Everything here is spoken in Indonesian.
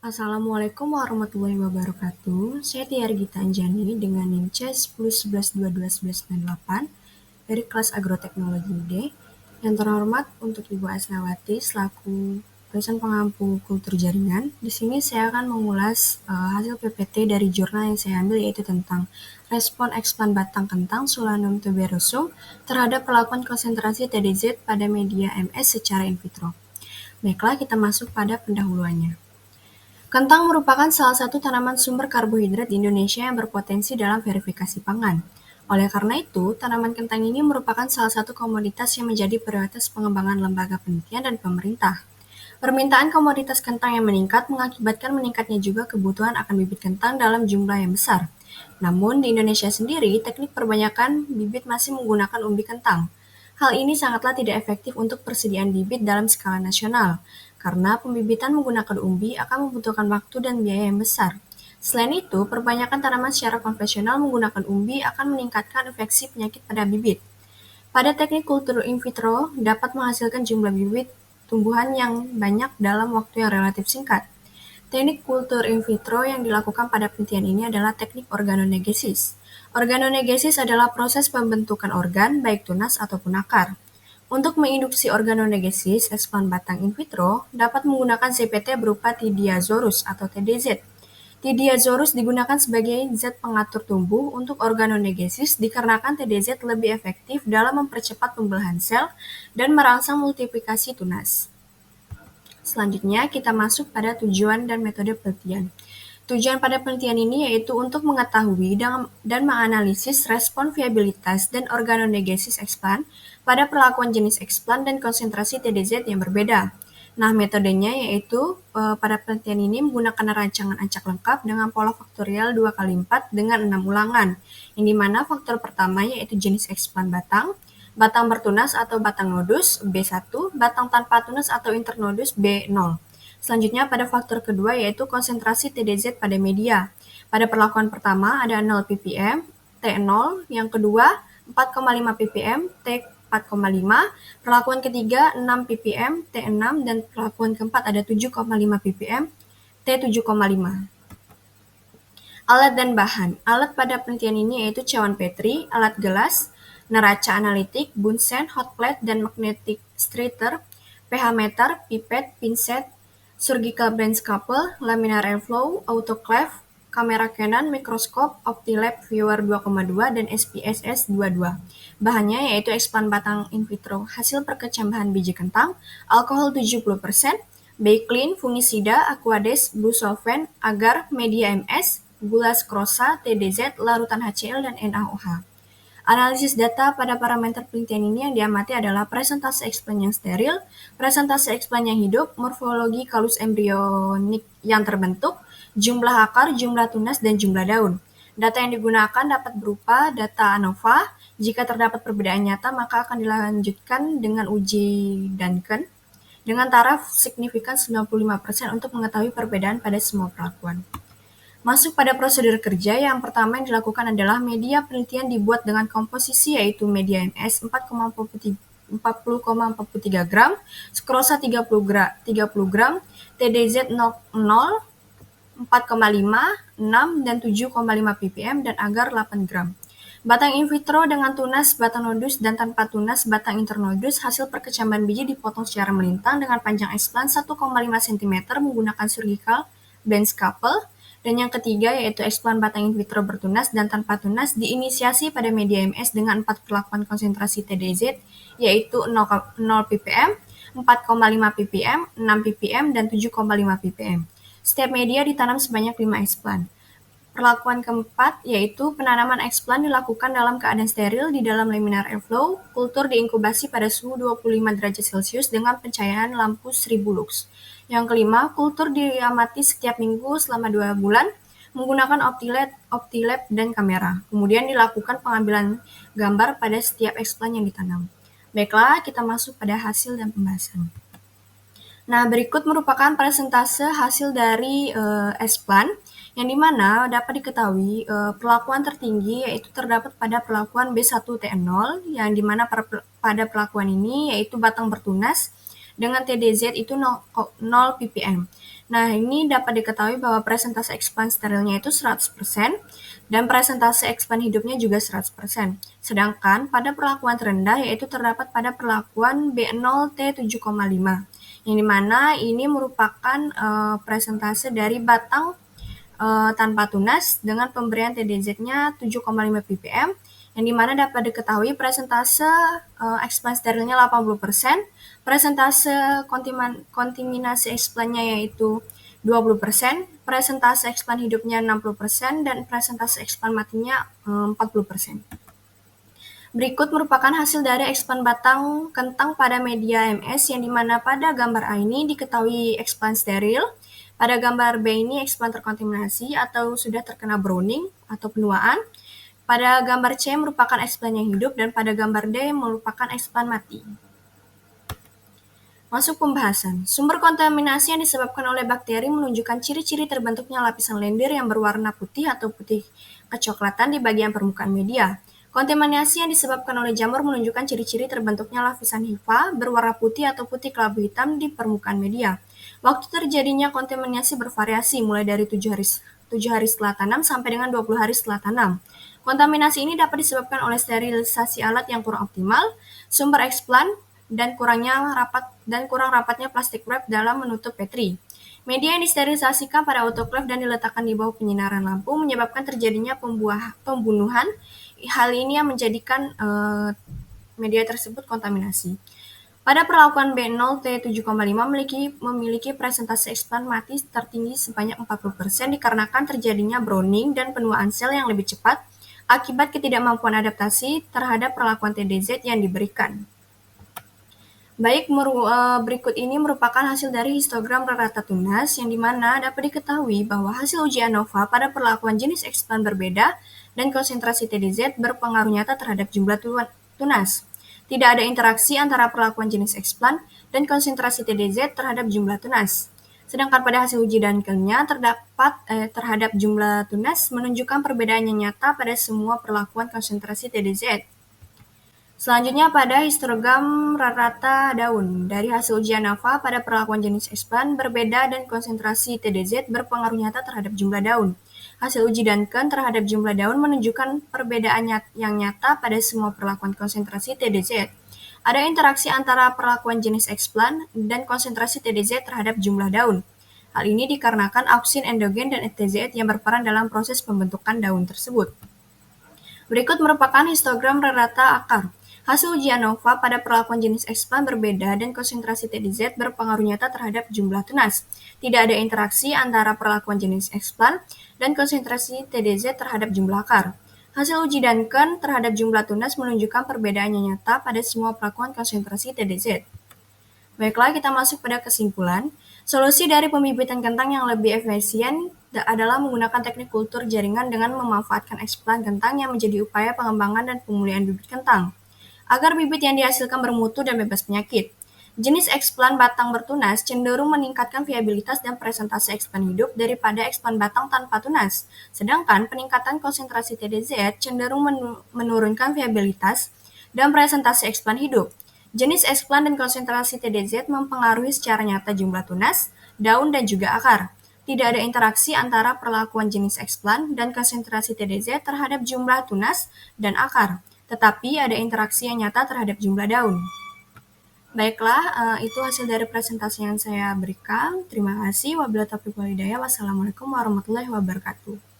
Assalamualaikum warahmatullahi wabarakatuh. Saya Tiar Gita Anjani dengan NIM C1011221198 dari kelas Agroteknologi UD. Yang terhormat untuk Ibu Asnawati selaku dosen pengampu kultur jaringan. Di sini saya akan mengulas hasil PPT dari jurnal yang saya ambil, yaitu tentang respon eksplan batang kentang Solanum tuberosum terhadap perlakuan konsentrasi TDZ pada media MS secara in vitro. Baiklah, kita masuk pada pendahuluannya. Kentang merupakan salah satu tanaman sumber karbohidrat di Indonesia yang berpotensi dalam verifikasi pangan. Oleh karena itu, tanaman kentang ini merupakan salah satu komoditas yang menjadi prioritas pengembangan lembaga penelitian dan pemerintah. Permintaan komoditas kentang yang meningkat mengakibatkan meningkatnya juga kebutuhan akan bibit kentang dalam jumlah yang besar. Namun, di Indonesia sendiri, teknik perbanyakan bibit masih menggunakan umbi kentang. Hal ini sangatlah tidak efektif untuk persediaan bibit dalam skala nasional, karena pembibitan menggunakan umbi akan membutuhkan waktu dan biaya yang besar. Selain itu, perbanyakan tanaman secara konvensional menggunakan umbi akan meningkatkan infeksi penyakit pada bibit. Pada teknik kultur in vitro dapat menghasilkan jumlah bibit tumbuhan yang banyak dalam waktu yang relatif singkat. Teknik kultur in vitro yang dilakukan pada penelitian ini adalah teknik organogenesis. Organogenesis adalah proses pembentukan organ, baik tunas ataupun akar. Untuk menginduksi organogenesis eksplan batang in vitro dapat menggunakan ZPT berupa Tidiazorus atau TDZ. Tidiazorus digunakan sebagai zat pengatur tumbuh untuk organogenesis dikarenakan TDZ lebih efektif dalam mempercepat pembelahan sel dan merangsang multiplikasi tunas. Selanjutnya, kita masuk pada tujuan dan metode penelitian. Tujuan pada penelitian ini yaitu untuk mengetahui dan menganalisis respon viabilitas dan organogenesis eksplan pada perlakuan jenis eksplan dan konsentrasi TDZ yang berbeda. Nah, metodenya yaitu pada penelitian ini menggunakan rancangan acak lengkap dengan pola faktorial 2x4 dengan 6 ulangan, yang dimana faktor pertama yaitu jenis eksplan batang, batang bertunas atau batang nodus B1, batang tanpa tunas atau internodus B0. Selanjutnya pada faktor kedua yaitu konsentrasi TDZ pada media. Pada perlakuan pertama ada 0 ppm, T0, yang kedua 4,5 ppm, T4,5, perlakuan ketiga 6 ppm, T6, dan perlakuan keempat ada 7,5 ppm, T7,5. Alat dan bahan. Alat pada penelitian ini yaitu cawan Petri, alat gelas, neraca analitik, Bunsen, hot plate, dan magnetic streeter, pH meter, pipet, pinset, surgical brain scalpel, laminar airflow, autoclave, kamera Canon, mikroskop, Optilab Viewer 2,2, dan SPSS 22. Bahannya yaitu eksplan batang in vitro, hasil perkecambahan biji kentang, alkohol 70%, Baiklin, fungisida, aquades, busulfan, agar, media MS, gula skrosa, TDZ, larutan HCl, dan NaOH. Analisis data pada parameter penelitian ini yang diamati adalah presentase eksplan yang steril, presentase eksplan yang hidup, morfologi kalus embrionik yang terbentuk, jumlah akar, jumlah tunas, dan jumlah daun. Data yang digunakan dapat berupa data ANOVA. Jika terdapat perbedaan nyata, maka akan dilanjutkan dengan uji Duncan dengan taraf signifikan 95% untuk mengetahui perbedaan pada semua perlakuan. Masuk pada prosedur kerja, yang pertama yang dilakukan adalah media penelitian dibuat dengan komposisi yaitu media MS 40,43 gram, skrosa 30 gram, TDZ 0, 4,5, 6, dan 7,5 ppm, dan agar 8 gram. Batang in vitro dengan tunas, batang nodus, dan tanpa tunas, batang internodus, hasil perkecambahan biji dipotong secara melintang dengan panjang eksplan 1,5 cm menggunakan surgical brain scalpel. Dan yang ketiga yaitu eksplan batang in vitro bertunas dan tanpa tunas diinisiasi pada media MS dengan 4 perlakuan konsentrasi TDZ yaitu 0 ppm, 4,5 ppm, 6 ppm, dan 7,5 ppm. Setiap media ditanam sebanyak 5 eksplan. Perlakuan keempat yaitu penanaman eksplan dilakukan dalam keadaan steril di dalam laminar airflow, kultur diinkubasi pada suhu 25 derajat Celcius dengan pencahayaan lampu 1000 lux. Yang kelima, kultur diamati setiap minggu selama 2 bulan menggunakan Optilab, dan kamera. Kemudian dilakukan pengambilan gambar pada setiap eksplan yang ditanam. Baiklah, kita masuk pada hasil dan pembahasan. Nah, berikut merupakan persentase hasil dari eksplan yang dimana dapat diketahui perlakuan tertinggi yaitu terdapat pada perlakuan B1T0 yang dimana pada perlakuan ini yaitu batang bertunas dengan TDZ itu 0 ppm. Nah, ini dapat diketahui bahwa presentase expand sterilnya itu 100% dan presentase expand hidupnya juga 100%. Sedangkan pada perlakuan terendah yaitu terdapat pada perlakuan B0T7,5 yang dimana ini merupakan presentase dari batang tanpa tunas dengan pemberian TDZ-nya 7,5 ppm yang dimana dapat diketahui presentase expand sterilnya 80%, presentase kontaminasi expand-nya yaitu 20%, presentase expand hidupnya 60%, dan presentase expand matinya 40%. Berikut merupakan hasil dari expand batang kentang pada media MS yang dimana pada gambar A ini diketahui expand steril, pada gambar B ini expand terkontaminasi atau sudah terkena browning atau penuaan, pada gambar C merupakan expand yang hidup, dan pada gambar D merupakan expand mati. Masuk pembahasan. Sumber kontaminasi yang disebabkan oleh bakteri menunjukkan ciri-ciri terbentuknya lapisan lendir yang berwarna putih atau putih kecoklatan di bagian permukaan media. Kontaminasi yang disebabkan oleh jamur menunjukkan ciri-ciri terbentuknya lapisan hifa berwarna putih atau putih kelabu hitam di permukaan media. Waktu terjadinya kontaminasi bervariasi mulai dari 7 hari setelah tanam sampai dengan 20 hari setelah tanam. Kontaminasi ini dapat disebabkan oleh sterilisasi alat yang kurang optimal, sumber eksplan, dan kurang rapatnya plastik wrap dalam menutup petri. Media yang disterilisasikan pada autoclave dan diletakkan di bawah penyinaran lampu menyebabkan terjadinya pembunuhan. Hal ini yang menjadikan media tersebut kontaminasi. Pada perlakuan B0T7,5 memiliki presentase expand mati tertinggi sebanyak 40% dikarenakan terjadinya browning dan penuaan sel yang lebih cepat akibat ketidakmampuan adaptasi terhadap perlakuan TDZ yang diberikan. Berikut ini merupakan hasil dari histogram rata tunas yang dimana dapat diketahui bahwa hasil uji ANOVA pada perlakuan jenis expand berbeda dan konsentrasi TDZ berpengaruh nyata terhadap jumlah tunas. Tidak ada interaksi antara perlakuan jenis expand dan konsentrasi TDZ terhadap jumlah tunas. Sedangkan pada hasil uji Dunkel-nya terhadap jumlah tunas menunjukkan perbedaan yang nyata pada semua perlakuan konsentrasi TDZ. Selanjutnya pada histogram rata daun. Dari hasil uji ANOVA pada perlakuan jenis expand berbeda dan konsentrasi TDZ berpengaruh nyata terhadap jumlah daun. Hasil uji Dunkel terhadap jumlah daun menunjukkan perbedaan yang nyata pada semua perlakuan konsentrasi TDZ. Ada interaksi antara perlakuan jenis expand dan konsentrasi TDZ terhadap jumlah daun. Hal ini dikarenakan auksin endogen dan TZZ yang berperan dalam proses pembentukan daun tersebut. Berikut merupakan histogram rata akar. Hasil uji ANOVA pada perlakuan jenis expand berbeda dan konsentrasi TDZ berpengaruh nyata terhadap jumlah tunas. Tidak ada interaksi antara perlakuan jenis expand dan konsentrasi TDZ terhadap jumlah akar. Hasil uji Dunkel terhadap jumlah tunas menunjukkan perbedaannya nyata pada semua perlakuan konsentrasi TDZ. Baiklah, kita masuk pada kesimpulan. Solusi dari pembibitan kentang yang lebih efisien adalah menggunakan teknik kultur jaringan dengan memanfaatkan eksplan kentang yang menjadi upaya pengembangan dan pemulihan bibit kentang, agar bibit yang dihasilkan bermutu dan bebas penyakit. Jenis eksplan batang bertunas cenderung meningkatkan viabilitas dan presentase eksplan hidup daripada eksplan batang tanpa tunas, sedangkan peningkatan konsentrasi TDZ cenderung menurunkan viabilitas dan presentase eksplan hidup. Jenis eksplan dan konsentrasi TDZ mempengaruhi secara nyata jumlah tunas, daun, dan juga akar. Tidak ada interaksi antara perlakuan jenis eksplan dan konsentrasi TDZ terhadap jumlah tunas dan akar, tetapi ada interaksi yang nyata terhadap jumlah daun. Baiklah, itu hasil dari presentasi yang saya berikan. Terima kasih. Wabillahi taufiq wal hidayah. Wassalamualaikum warahmatullahi wabarakatuh.